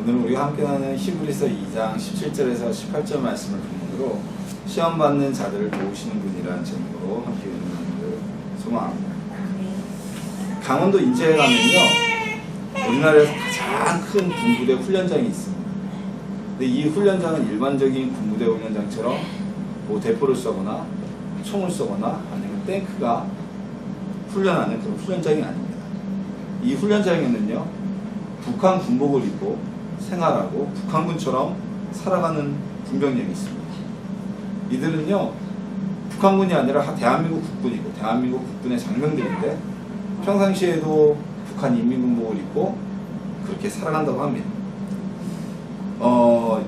오늘 우리가 함께 나누는 히브리서 2장 17절에서 18절 말씀을 근거로 시험 받는 자들을 도우시는 분이라는 제목으로 함께 나누기를 소망합니다. 강원도 인제에 가면요, 우리나라에서 가장 큰 군부대 훈련장이 있습니다. 근데 이 훈련장은 일반적인 군부대 훈련장처럼 뭐 대포를 쏘거나 총을 쏘거나 아니면 탱크가 훈련하는 그런 훈련장이 아닙니다. 이 훈련장에는요, 북한 군복을 입고 생활하고 북한군처럼 살아가는 군병력이 있습니다. 이들은요, 북한군이 아니라 대한민국 국군이고 대한민국 국군의 장병들인데 평상시에도 북한 인민군복을 입고 그렇게 살아간다고 합니다.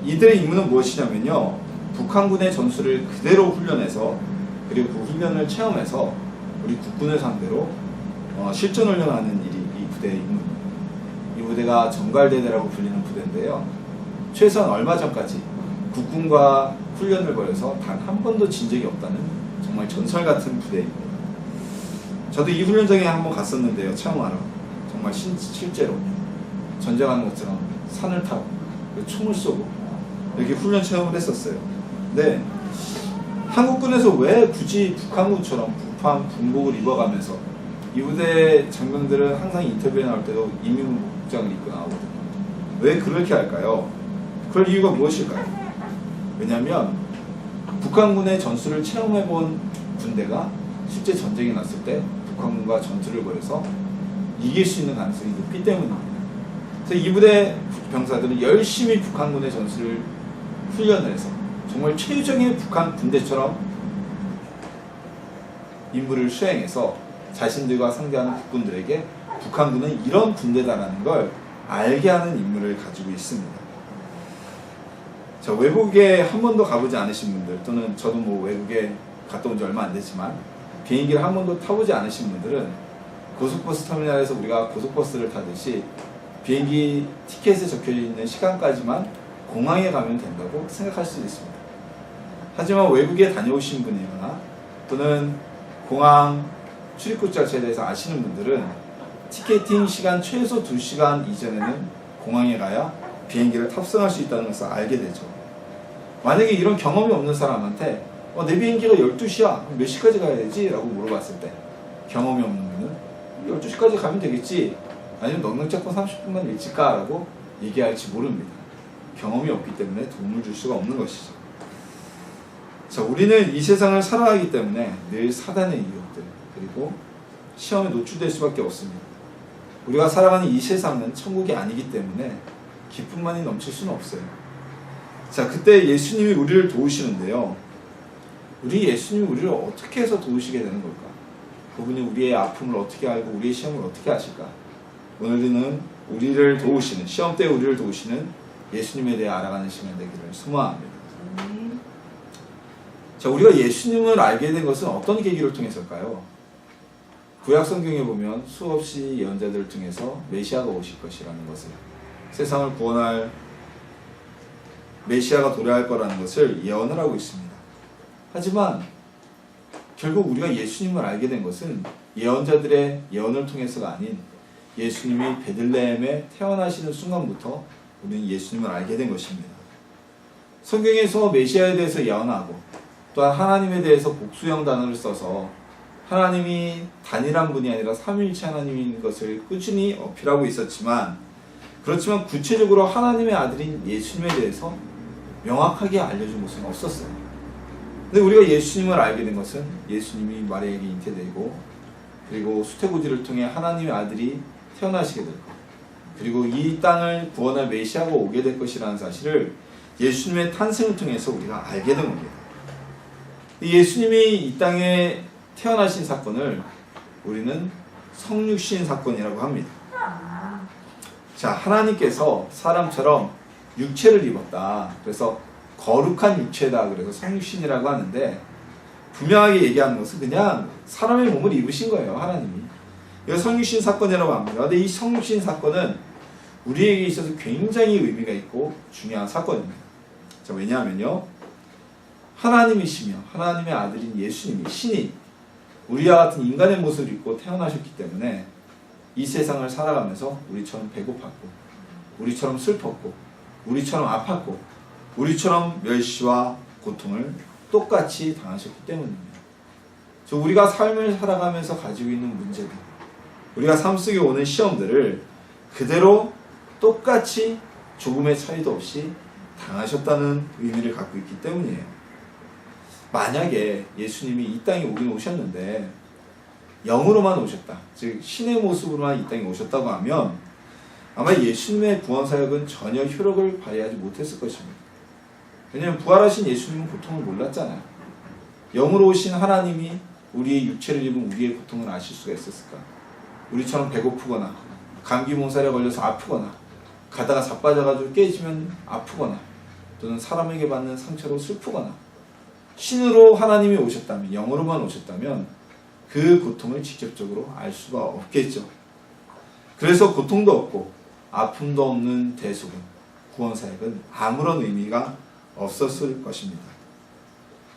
이들의 임무는 무엇이냐면요, 북한군의 전술을 그대로 훈련해서 그리고 그 훈련을 체험해서 우리 국군을 상대로 실전 훈련하는 일이 이 부대의 임무입니다. 이 부대가 정갈대대라고 불리는 부대인데요, 최소한 얼마 전까지 국군과 훈련을 벌여서 단 한 번도 진 적이 없다는 정말 전설 같은 부대입니다. 저도 이 훈련장에 한번 갔었는데요, 체험하러. 정말 실제로 전쟁하는 것처럼 산을 타고 총을 쏘고 이렇게 훈련 체험을 했었어요. 네, 한국군에서 왜 굳이 북한군처럼 북한 군복을 입어가면서, 이 부대 장병들은 항상 인터뷰에 나올 때도 인민군복장을 입고 나오거든요. 왜 그렇게 할까요? 그럴 이유가 무엇일까요? 왜냐하면 북한군의 전술을 체험해본 군대가 실제 전쟁이 났을 때 북한군과 전투를 벌여서 이길 수 있는 가능성이 높기 때문입니다. 그래서 이 부대 병사들은 열심히 북한군의 전술을 훈련을 해서 정말 최적의 북한 군대처럼 임무를 수행해서 자신들과 상대하는 국군들에게 북한군은 이런 군대다라는 걸 알게 하는 임무를 가지고 있습니다. 자, 외국에 한 번도 가보지 않으신 분들, 또는 저도 뭐 외국에 갔다 온 지 얼마 안 됐지만 비행기를 한 번도 타보지 않으신 분들은 고속버스 터미널에서 우리가 고속버스를 타듯이 비행기 티켓에 적혀있는 시간까지만 공항에 가면 된다고 생각할 수도 있습니다. 하지만 외국에 다녀오신 분이거나 또는 공항 출입국 절차에 대해서 아시는 분들은 티켓팅 시간 최소 2시간 이전에는 공항에 가야 비행기를 탑승할 수 있다는 것을 알게 되죠. 만약에 이런 경험이 없는 사람한테 내 비행기가 12시야. 몇 시까지 가야 되지? 라고 물어봤을 때 경험이 없는 분은 12시까지 가면 되겠지, 아니면 넉넉 잡고 30분만 일찍 가라고 얘기할지 모릅니다. 경험이 없기 때문에 도움을 줄 수가 없는 것이죠. 자, 우리는 이 세상을 살아가기 때문에 늘 사단의 유혹들 그리고 시험에 노출될 수밖에 없습니다. 우리가 살아가는 이 세상은 천국이 아니기 때문에 기쁨만이 넘칠 수는 없어요. 자, 그때 예수님이 우리를 도우시는데요, 우리 예수님이 우리를 어떻게 해서 도우시게 되는 걸까? 그분이 우리의 아픔을 어떻게 알고 우리의 시험을 어떻게 하실까? 오늘은 우리를 도우시는, 시험 때 우리를 도우시는 예수님에 대해 알아가는 시간 되기를 소망합니다. 자, 우리가 예수님을 알게 된 것은 어떤 계기를 통해서일까요? 구약 성경에 보면 수없이 예언자들을 통해서 메시아가 오실 것이라는 것을, 세상을 구원할 메시아가 도래할 거라는 것을 예언을 하고 있습니다. 하지만 결국 우리가 예수님을 알게 된 것은 예언자들의 예언을 통해서가 아닌 예수님이 베들레헴에 태어나시는 순간부터 우리는 예수님을 알게 된 것입니다. 성경에서 메시아에 대해서 예언하고 또한 하나님에 대해서 복수형 단어를 써서 하나님이 단일한 분이 아니라 삼위일체 하나님인 것을 꾸준히 어필하고 있었지만, 그렇지만 구체적으로 하나님의 아들인 예수님에 대해서 명확하게 알려준 것은 없었어요. 근데 우리가 예수님을 알게 된 것은 예수님이 마리아에게 잉태되고 그리고 수태고지를 통해 하나님의 아들이 태어나시게 될 것, 그리고 이 땅을 구원할 메시아가 오게 될 것이라는 사실을 예수님의 탄생을 통해서 우리가 알게 된 겁니다. 예수님이 이 땅에 태어나신 사건을 우리는 성육신 사건이라고 합니다. 자, 하나님께서 사람처럼 육체를 입었다. 그래서 거룩한 육체다. 그래서 성육신이라고 하는데, 분명하게 얘기하는 것은 그냥 사람의 몸을 입으신 거예요, 하나님이. 이거 성육신 사건이라고 합니다. 근데 이 성육신 사건은 우리에게 있어서 굉장히 의미가 있고 중요한 사건입니다. 자, 왜냐하면요, 하나님이시며 하나님의 아들인 예수님이, 신이 우리와 같은 인간의 모습을 입고 태어나셨기 때문에 이 세상을 살아가면서 우리처럼 배고팠고 우리처럼 슬펐고 우리처럼 아팠고 우리처럼 멸시와 고통을 똑같이 당하셨기 때문입니다. 우리가 삶을 살아가면서 가지고 있는 문제들, 우리가 삶 속에 오는 시험들을 그대로 똑같이 조금의 차이도 없이 당하셨다는 의미를 갖고 있기 때문이에요. 만약에 예수님이 이 땅에 오긴 오셨는데 영으로만 오셨다, 즉 신의 모습으로만 이 땅에 오셨다고 하면 아마 예수님의 구원사역은 전혀 효력을 발휘하지 못했을 것입니다. 왜냐하면 부활하신 예수님은 고통을 몰랐잖아요. 영으로 오신 하나님이 우리의 육체를 입은 우리의 고통을 아실 수가 있었을까? 우리처럼 배고프거나 감기 몸살에 걸려서 아프거나 가다가 자빠져가지고 깨지면 아프거나 또는 사람에게 받는 상처로 슬프거나 신으로 하나님이 오셨다면, 영으로만 오셨다면 그 고통을 직접적으로 알 수가 없겠죠. 그래서 고통도 없고 아픔도 없는 대속은, 구원사역은 아무런 의미가 없었을 것입니다.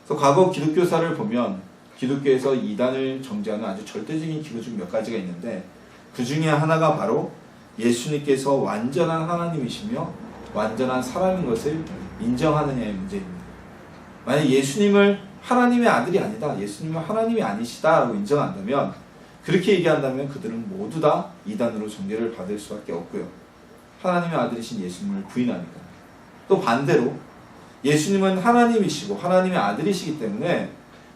그래서 과거 기독교사를 보면 기독교에서 이단을 정죄하는 아주 절대적인 기도 중 몇 가지가 있는데 그 중에 하나가 바로 예수님께서 완전한 하나님이시며 완전한 사람인 것을 인정하느냐의 문제입니다. 만약 예수님을 하나님의 아들이 아니다, 예수님은 하나님이 아니시다 라고 인정한다면, 그렇게 얘기한다면 그들은 모두 다 이단으로 정죄를 받을 수밖에 없고요. 하나님의 아들이신 예수님을 부인하니까. 또 반대로 예수님은 하나님이시고 하나님의 아들이시기 때문에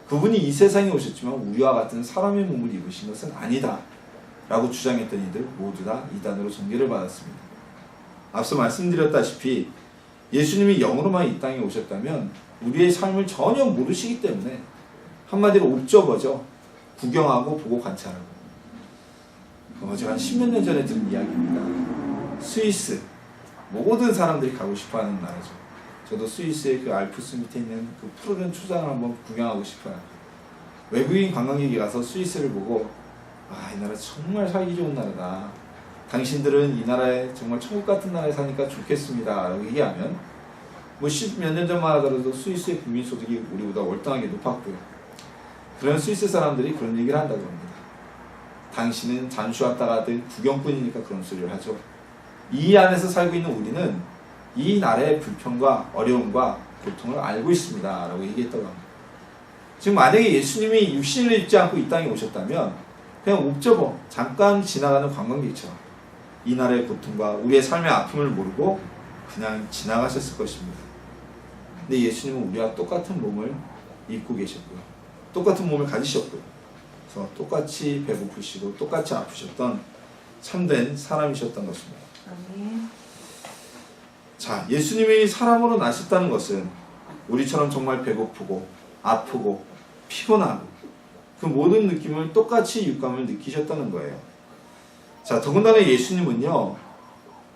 그분이 이 세상에 오셨지만 우리와 같은 사람의 몸을 입으신 것은 아니다 라고 주장했던 이들 모두 다 이단으로 정죄를 받았습니다. 앞서 말씀드렸다시피 예수님이 영으로만 이 땅에 오셨다면 우리의 삶을 전혀 모르시기 때문에 한마디로 옵저버죠. 구경하고 보고 관찰하고. 제가 한 10몇 년 전에 들은 이야기입니다. 스위스, 모든 사람들이 가고 싶어하는 나라죠. 저도 스위스의 그 알프스 밑에 있는 그 푸르른 초장을 한번 구경하고 싶어요. 외국인 관광객이 가서 스위스를 보고 이 나라 정말 살기 좋은 나라다, 당신들은 이 나라에 정말 천국 같은 나라에 사니까 좋겠습니다 라고 얘기하면 뭐 10몇 년 전만 하더라도 스위스의 국민소득이 우리보다 월등하게 높았고요. 그런 스위스 사람들이 그런 얘기를 한다고 합니다. 당신은 잠시 왔다 가든 구경꾼이니까 그런 소리를 하죠. 이 안에서 살고 있는 우리는 이 나라의 불평과 어려움과 고통을 알고 있습니다 라고 얘기했다고 합니다. 지금 만약에 예수님이 육신을 입지 않고 이 땅에 오셨다면 그냥 옵저버, 잠깐 지나가는 관광객처럼 이 나라의 고통과 우리의 삶의 아픔을 모르고 그냥 지나가셨을 것입니다. 근데 예수님은 우리와 똑같은 몸을 입고 계셨고요, 똑같은 몸을 가지셨고요, 그래서 똑같이 배고프시고 똑같이 아프셨던 참된 사람이셨던 것입니다. 자, 예수님이 사람으로 나셨다는 것은 우리처럼 정말 배고프고 아프고 피곤하고 그 모든 느낌을 똑같이 육감을 느끼셨다는 거예요. 자, 더군다나 예수님은요,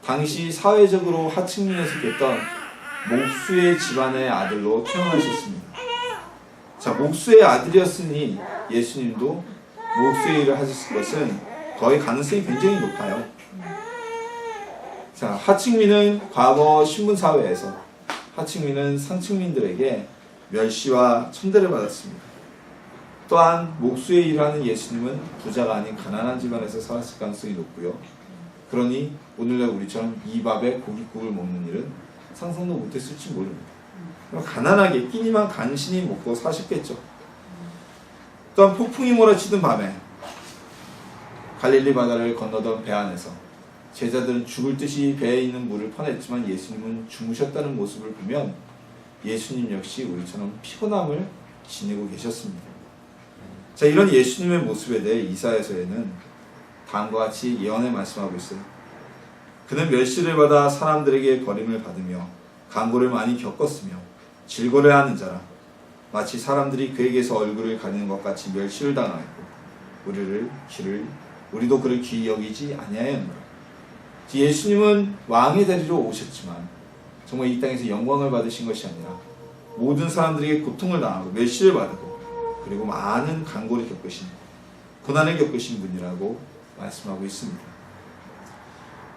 당시 사회적으로 하층민에 속했던 목수의 집안의 아들로 태어나셨습니다. 자, 목수의 아들이었으니 예수님도 목수의 일을 하셨을 것은 거의 가능성이 굉장히 높아요. 자, 하층민은 과거 신분사회에서 하층민은 상층민들에게 멸시와 천대를 받았습니다. 또한 목수의 일을 하는 예수님은 부자가 아닌 가난한 집안에서 살았을 가능성이 높고요. 그러니 오늘날 우리처럼 이 밥에 고깃국을 먹는 일은 상상도 못했을지 모릅니다. 가난하게 끼니만 간신히 먹고 사셨겠죠. 또한 폭풍이 몰아치던 밤에 갈릴리 바다를 건너던 배 안에서 제자들은 죽을 듯이 배에 있는 물을 퍼냈지만 예수님은 주무셨다는 모습을 보면 예수님 역시 우리처럼 피곤함을 지니고 계셨습니다. 자, 이런 예수님의 모습에 대해 이사야서에는 다음과 같이 예언을 말씀하고 있어요. 그는 멸시를 받아 사람들에게 버림을 받으며 간고를 많이 겪었으며 질거려하는 자라. 마치 사람들이 그에게서 얼굴을 가리는 것 같이 멸시를 당하였고 우리도 그를 귀히 여기지 아니하였노라. 예수님은 왕의 자리로 오셨지만 정말 이 땅에서 영광을 받으신 것이 아니라 모든 사람들에게 고통을 당하고 멸시를 받고 그리고 많은 간고를 겪으신, 고난을 겪으신 분이라고 말씀하고 있습니다.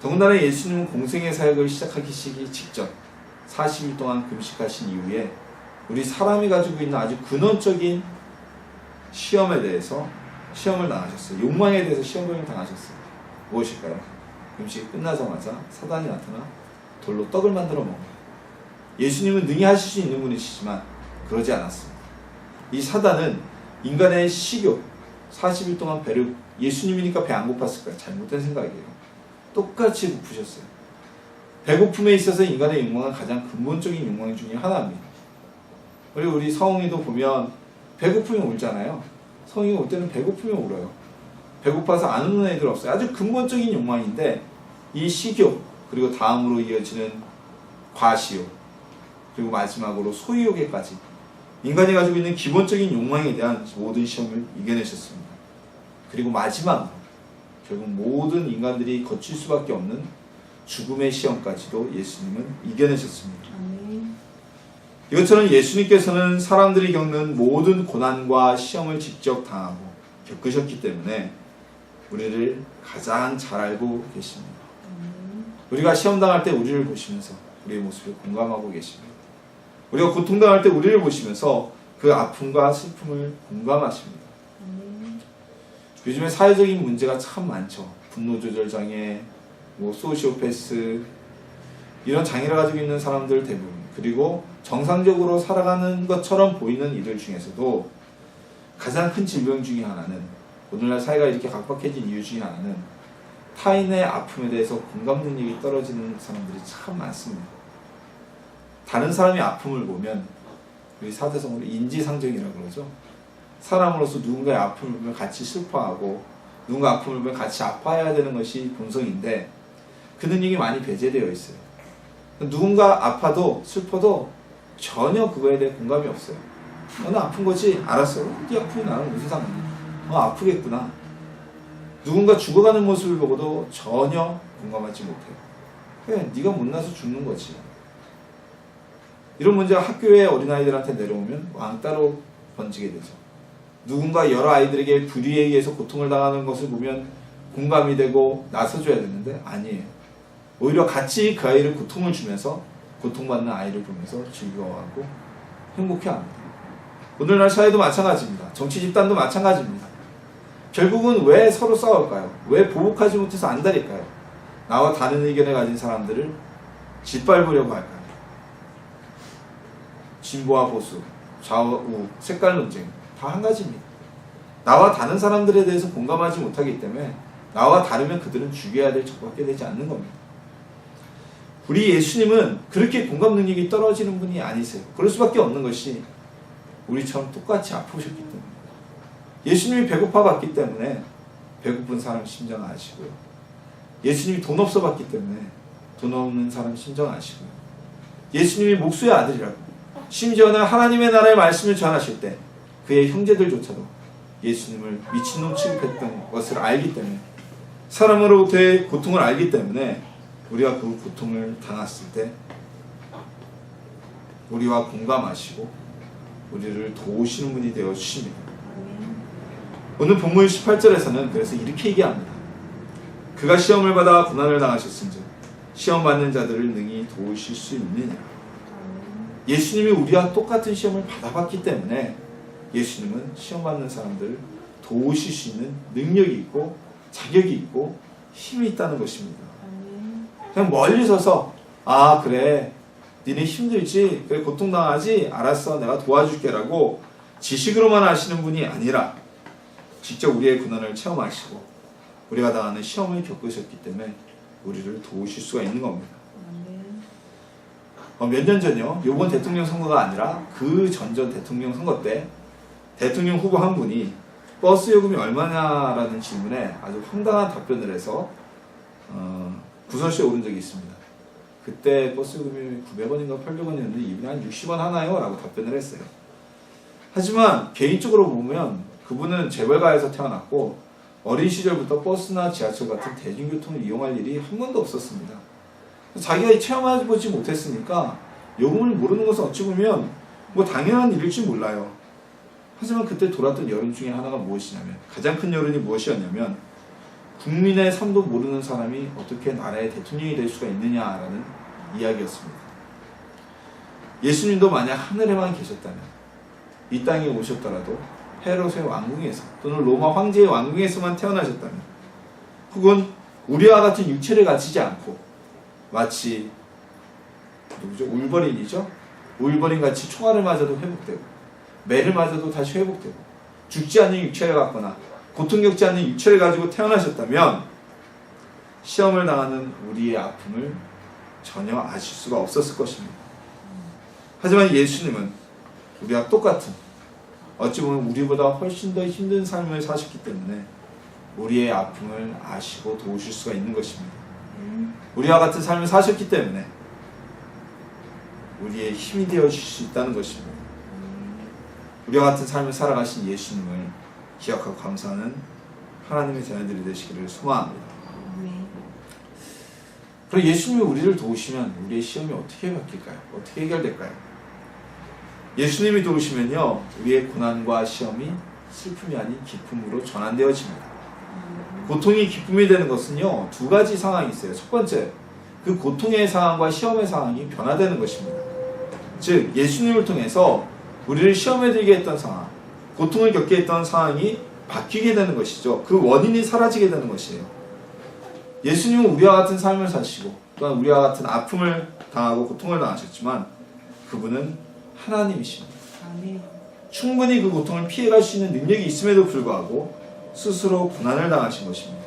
더군다나 예수님은 공생의 사역을 시작하기 직전 40일 동안 금식하신 이후에 우리 사람이 가지고 있는 아주 근원적인 시험에 대해서 시험을 당하셨어요. 욕망에 대해서 시험을 당하셨어요. 무엇일까요? 금식이 끝나자마자 사단이 나타나 돌로 떡을 만들어 먹어요. 예수님은 능히 하실 수 있는 분이시지만 그러지 않았습니다. 이 사단은 인간의 식욕, 40일 동안 배를, 예수님이니까 배 안 고팠을까요? 잘못된 생각이에요. 똑같이 고프셨어요. 배고픔에 있어서 인간의 욕망은 가장 근본적인 욕망 중에 하나입니다. 그리고 우리 성웅이도 보면 배고프면 울잖아요. 성웅이 올 때는 배고프면 울어요. 배고파서 안 우는 애들 없어요. 아주 근본적인 욕망인데 이 식욕, 그리고 다음으로 이어지는 과시욕, 그리고 마지막으로 소유욕에까지 인간이 가지고 있는 기본적인 욕망에 대한 모든 시험을 이겨내셨습니다. 그리고 마지막으로 결국 모든 인간들이 거칠 수밖에 없는 죽음의 시험까지도 예수님은 이겨내셨습니다. 이것처럼 예수님께서는 사람들이 겪는 모든 고난과 시험을 직접 당하고 겪으셨기 때문에 우리를 가장 잘 알고 계십니다. 우리가 시험당할 때 우리를 보시면서 우리의 모습을 공감하고 계십니다. 우리가 고통당할 때 우리를 보시면서 그 아픔과 슬픔을 공감하십니다. 요즘에 사회적인 문제가 참 많죠. 분노조절장애, 소시오패스, 이런 장애를 가지고 있는 사람들 대부분, 그리고 정상적으로 살아가는 것처럼 보이는 이들 중에서도 가장 큰 질병 중에 하나는, 오늘날 사회가 이렇게 각박해진 이유 중에 하나는 타인의 아픔에 대해서 공감 능력이 떨어지는 사람들이 참 많습니다. 다른 사람의 아픔을 보면, 우리 사대성어로 인지상정이라고 그러죠. 사람으로서 누군가의 아픔을 보면 같이 슬퍼하고 누군가 아픔을 보면 같이 아파해야 되는 것이 본성인데 그 능력이 많이 배제되어 있어요. 누군가 아파도 슬퍼도 전혀 그거에 대해 공감이 없어요. 너 아픈 거지? 알았어. 네 아픔이 나랑 무슨 상관이야? 아프겠구나. 누군가 죽어가는 모습을 보고도 전혀 공감하지 못해요. 그래, 네가 못나서 죽는 거지. 이런 문제가 학교에 어린아이들한테 내려오면 왕따로 번지게 되죠. 누군가 여러 아이들에게 불의에 의해서 고통을 당하는 것을 보면 공감이 되고 나서줘야 되는데 아니에요. 오히려 같이 그 아이를 고통을 주면서 고통받는 아이를 보면서 즐거워하고 행복해합니다. 오늘날 사회도 마찬가지입니다. 정치 집단도 마찬가지입니다. 결국은 왜 서로 싸울까요? 왜 보복하지 못해서 안달일까요? 나와 다른 의견을 가진 사람들을 짓밟으려고 할까요? 진보와 보수, 좌우, 색깔 논쟁 다 한 가지입니다. 나와 다른 사람들에 대해서 공감하지 못하기 때문에 나와 다르면 그들은 죽여야 될 적밖에 되지 않는 겁니다. 우리 예수님은 그렇게 공감 능력이 떨어지는 분이 아니세요. 그럴 수밖에 없는 것이 우리처럼 똑같이 아프셨기 때문에. 예수님이 배고파 봤기 때문에 배고픈 사람 심정 아시고요. 예수님이 돈 없어 봤기 때문에 돈 없는 사람 심정 아시고요. 예수님이 목수의 아들이라고, 심지어는 하나님의 나라의 말씀을 전하실 때 그의 형제들조차도 예수님을 미친놈 취급했던 것을 알기 때문에, 사람으로부터의 고통을 알기 때문에 우리가 그 고통을 당했을 때 우리와 공감하시고 우리를 도우시는 분이 되어 주십니다. 오늘 본문 18절에서는 그래서 이렇게 얘기합니다. 그가 시험을 받아 고난을 당하셨은즉 시험 받는 자들을 능히 도우실 수 있느냐. 예수님이 우리와 똑같은 시험을 받아봤기 때문에 예수님은 시험 받는 사람들을 도우실 수 있는 능력이 있고 자격이 있고 힘이 있다는 것입니다. 그냥 멀리 서서 아 그래 니네 힘들지? 그래 고통당하지? 알았어 내가 도와줄게 라고 지식으로만 아시는 분이 아니라 직접 우리의 고난을 체험하시고 우리가 당하는 시험을 겪으셨기 때문에 우리를 도우실 수가 있는 겁니다. 몇 년 전이요. 이번 대통령 선거가 아니라 그 전전 대통령 선거 때 대통령 후보 한 분이 버스 요금이 얼마냐라는 질문에 아주 황당한 답변을 해서 구설수에 오른 적이 있습니다. 그때 버스 요금이 900원인가 800원이었는데 이분이 한 60원 하나요? 라고 답변을 했어요. 하지만 개인적으로 보면 그분은 재벌가에서 태어났고 어린 시절부터 버스나 지하철 같은 대중교통을 이용할 일이 한 번도 없었습니다. 자기가 체험해보지 못했으니까 요금을 모르는 것은 어찌 보면 뭐 당연한 일일지 몰라요. 하지만 그때 돌았던 여론 중에 하나가 무엇이냐면, 가장 큰 여론이 무엇이었냐면 국민의 삶도 모르는 사람이 어떻게 나라의 대통령이 될 수가 있느냐라는 이야기였습니다. 예수님도 만약 하늘에만 계셨다면, 이 땅에 오셨더라도 헤롯의 왕궁에서 또는 로마 황제의 왕궁에서만 태어나셨다면, 혹은 우리와 같은 육체를 가지지 않고 마치 누구죠? 울버린이죠. 울버린 같이 총알을 맞아도 회복되고 매를 맞아도 다시 회복되고 죽지 않는 육체를 갖거나 고통 겪지 않는 육체를 가지고 태어나셨다면 시험을 당하는 우리의 아픔을 전혀 아실 수가 없었을 것입니다. 하지만 예수님은 우리와 똑같은, 어찌 보면 우리보다 훨씬 더 힘든 삶을 사셨기 때문에 우리의 아픔을 아시고 도우실 수가 있는 것입니다. 우리와 같은 삶을 사셨기 때문에 우리의 힘이 되어 주실 수 있다는 것입니다. 우리와 같은 삶을 살아가신 예수님을 기억하고 감사하는 하나님의 자녀들이 되시기를 소망합니다. 그럼 예수님이 우리를 도우시면 우리의 시험이 어떻게 바뀔까요? 어떻게 해결될까요? 예수님이 도우시면요, 우리의 고난과 시험이 슬픔이 아닌 기쁨으로 전환되어집니다. 고통이 기쁨이 되는 것은요, 두 가지 상황이 있어요. 첫 번째, 그 고통의 상황과 시험의 상황이 변화되는 것입니다. 즉, 예수님을 통해서 우리를 시험에 들게 했던 상황, 고통을 겪게 했던 상황이 바뀌게 되는 것이죠. 그 원인이 사라지게 되는 것이에요. 예수님은 우리와 같은 삶을 사시고 또한 우리와 같은 아픔을 당하고 고통을 당하셨지만 그분은 하나님이십니다. 충분히 그 고통을 피해갈 수 있는 능력이 있음에도 불구하고 스스로 고난을 당하신 것입니다.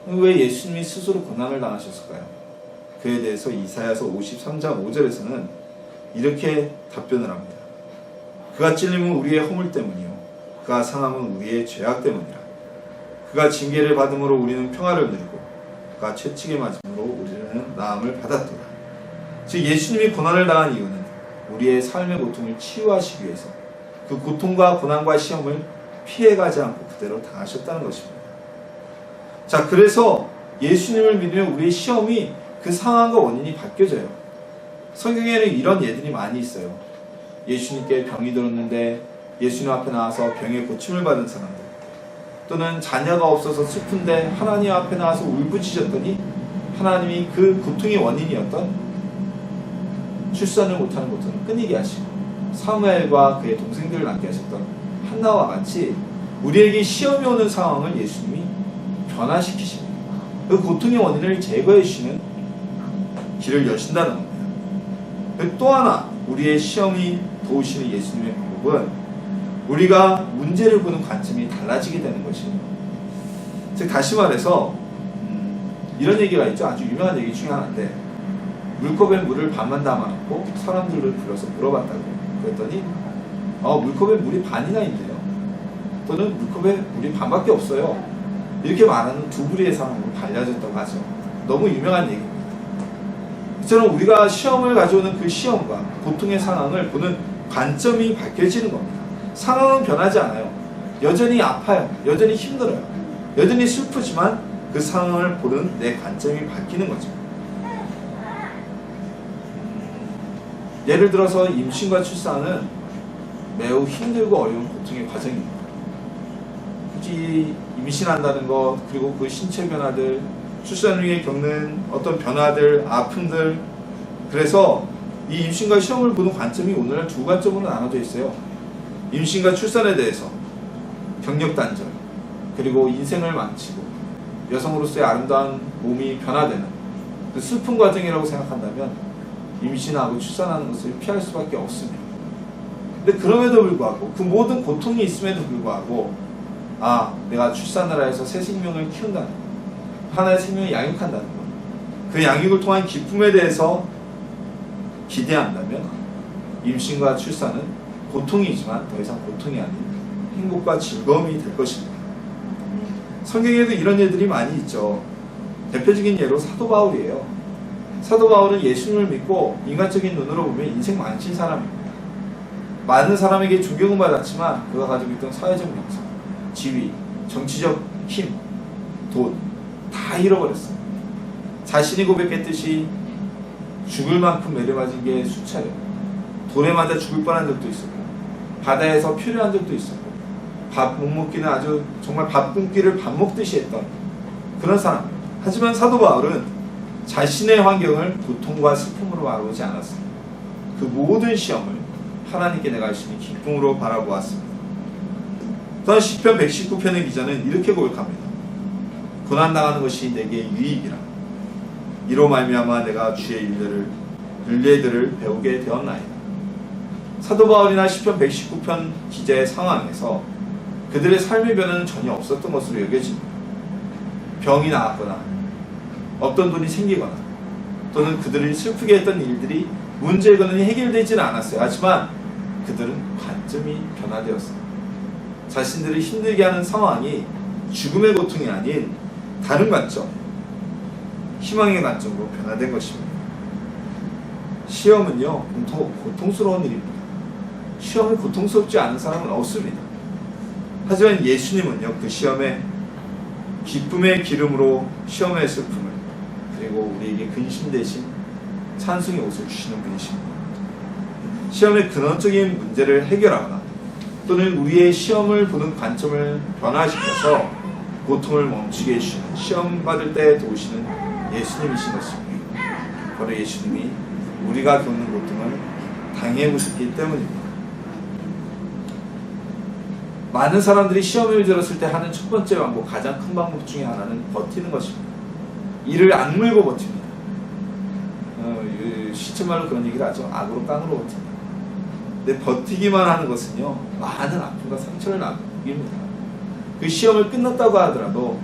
왜 예수님이 스스로 고난을 당하셨을까요? 그에 대해서 이사야서 53장 5절에서는 이렇게 답변을 합니다. 그가 찔림은 우리의 허물 때문이요 그가 상함은 우리의 죄악 때문이라. 그가 징계를 받음으로 우리는 평화를 누리고 그가 채찍에 맞음으로 우리는 나음을 받았도다. 즉 예수님이 고난을 당한 이유는 우리의 삶의 고통을 치유하시기 위해서 그 고통과 고난과 시험을 피해가지 않고 그대로 당하셨다는 것입니다. 자, 그래서 예수님을 믿으면 우리의 시험이 그 상황과 원인이 바뀌어져요. 성경에는 이런 예들이 많이 있어요. 예수님께 병이 들었는데 예수님 앞에 나와서 병의 고침을 받은 사람들, 또는 자녀가 없어서 슬픈데 하나님 앞에 나와서 울부짖었더니 하나님이 그 고통의 원인이었던 출산을 못하는 고통을 끊이게 하시고 사무엘과 그의 동생들을 낳게 하셨던 한나와 같이 우리에게 시험이 오는 상황을 예수님이 변화시키십니다. 그 고통의 원인을 제거해 주시는 길을 여신다는 겁니다. 또 하나 우리의 시험이 도우시는 예수님의 방법은 우리가 문제를 보는 관점이 달라지게 되는 것이에요. 즉 다시 말해서 이런 얘기가 있죠. 아주 유명한 얘기 중에 하나인데 물컵에 물을 반만 담아놓고 사람들을 불러서 물어봤다고. 그랬더니 물컵에 물이 반이나 있네요. 또는 물컵에 물이 반밖에 없어요. 이렇게 말하는 두 부류의 사람으로 갈려졌다고 하죠. 너무 유명한 얘기입니다. 이처럼 우리가 시험을 가져오는 그 시험과 고통의 상황을 보는 관점이 바뀌어지는 겁니다. 상황은 변하지 않아요. 여전히 아파요. 여전히 힘들어요. 여전히 슬프지만 그 상황을 보는 내 관점이 바뀌는 거죠. 예를 들어서 임신과 출산은 매우 힘들고 어려운 고통의 과정입니다. 굳이 임신한다는 것, 그리고 그 신체 변화들, 출산 후에 겪는 어떤 변화들, 아픔들, 그래서 이 임신과 시험을 보는 관점이 오늘날 두 관점으로 나눠져 있어요. 임신과 출산에 대해서 경력 단절, 그리고 인생을 망치고 여성으로서의 아름다운 몸이 변화되는 그 슬픈 과정이라고 생각한다면 임신하고 출산하는 것을 피할 수밖에 없습니다. 근데 그럼에도 불구하고 그 모든 고통이 있음에도 불구하고 내가 출산을 해서 새 생명을 키운다는 것, 하나의 생명을 양육한다는 것, 그 양육을 통한 기쁨에 대해서 기대한다면 임신과 출산은 고통이지만 더 이상 고통이 아닌 행복과 즐거움이 될 것입니다. 성경에도 이런 예들이 많이 있죠. 대표적인 예로 사도 바울이에요. 사도 바울은 예수님을 믿고 인간적인 눈으로 보면 인생 망친 사람입니다. 많은 사람에게 존경을 받았지만 그가 가지고 있던 사회적 명성, 지위, 정치적 힘, 돈 다 잃어버렸어요. 자신이 고백했듯이 죽을 만큼 매려맞은 게 수차례, 돌에 맞아 죽을 뻔한 적도 있었고 바다에서 표류한 적도 있었고 밥 못 먹기는 아주 정말 밥 굶기를 밥 먹듯이 했던 그런 사람입니다. 하지만 사도 바울은 자신의 환경을 고통과 슬픔으로 바라보지 않았습니다. 그 모든 시험을 하나님께 내가 열심히 기쁨으로 바라보았습니다. 또한 시편 119편의 기자는 이렇게 고백합니다. 고난당하는 것이 내게 유익이라. 이로 말미암아 내가 주의 일들을 윤례들을 배우게 되었나이다. 사도 바울이나 시편 119편 기자의 상황에서 그들의 삶의 변화는 전혀 없었던 것으로 여겨집니다. 병이 나았거나 없던 돈이 생기거나 또는 그들을 슬프게 했던 일들이 문제의 근원이 해결되지는 않았어요. 하지만 그들은 관점이 변화되었습니다. 자신들을 힘들게 하는 상황이 죽음의 고통이 아닌 다른 관점, 희망의 관점으로 변화된 것입니다. 시험은요, 고통스러운 일입니다. 시험이 고통스럽지 않은 사람은 없습니다. 하지만 예수님은요, 그 시험에 기쁨의 기름으로 시험의 슬픔을, 그리고 우리에게 근심 대신 찬송의 옷을 주시는 분이십니다. 시험의 근원적인 문제를 해결하거나 또는 우리의 시험을 보는 관점을 변화시켜서 고통을 멈추게 해주시는, 시험 받을 때 도우시는 예수님이신 것입니다. 바로 예수님이 우리가 겪는 고통을 당해보셨기 때문입니다. 많은 사람들이 시험을 들었을 때 하는 첫 번째 방법, 가장 큰 방법 중에 하나는 버티는 것입니다. 이를 악물고 버팁니다. 시체말로 그런 얘기를 하죠. 악으로 깡으로 버팁니다. 근데 버티기만 하는 것은요, 많은 아픔과 상처를 남깁니다. 그 시험을 끝났다고 하더라도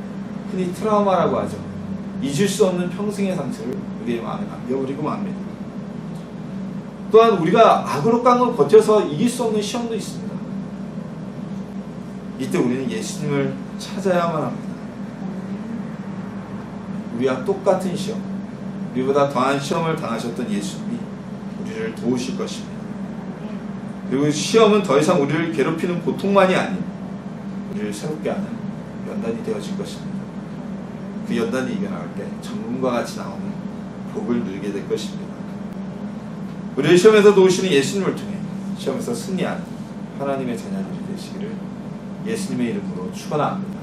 흔히 트라우마라고 하죠. 잊을 수 없는 평생의 상처를 우리의 마음에 남겨버리고 맙니다. 또한 우리가 악으로 깡으로 버텨서 이길 수 없는 시험도 있습니다. 이때 우리는 예수님을 찾아야만 합니다. 우리와 똑같은 시험, 우리보다 더한 시험을 당하셨던 예수님이 우리를 도우실 것입니다. 그리고 시험은 더 이상 우리를 괴롭히는 고통만이 아닌 우리를 새롭게 하는 연단이 되어질 것입니다. 그 연단이 이겨나갈 때 정금과 같이 나오는 복을 누리게 될 것입니다. 우리를 시험에서 도우시는 예수님을 통해 시험에서 승리하는 하나님의 자녀들이 되시기를 예수님의 이름으로 축원합니다.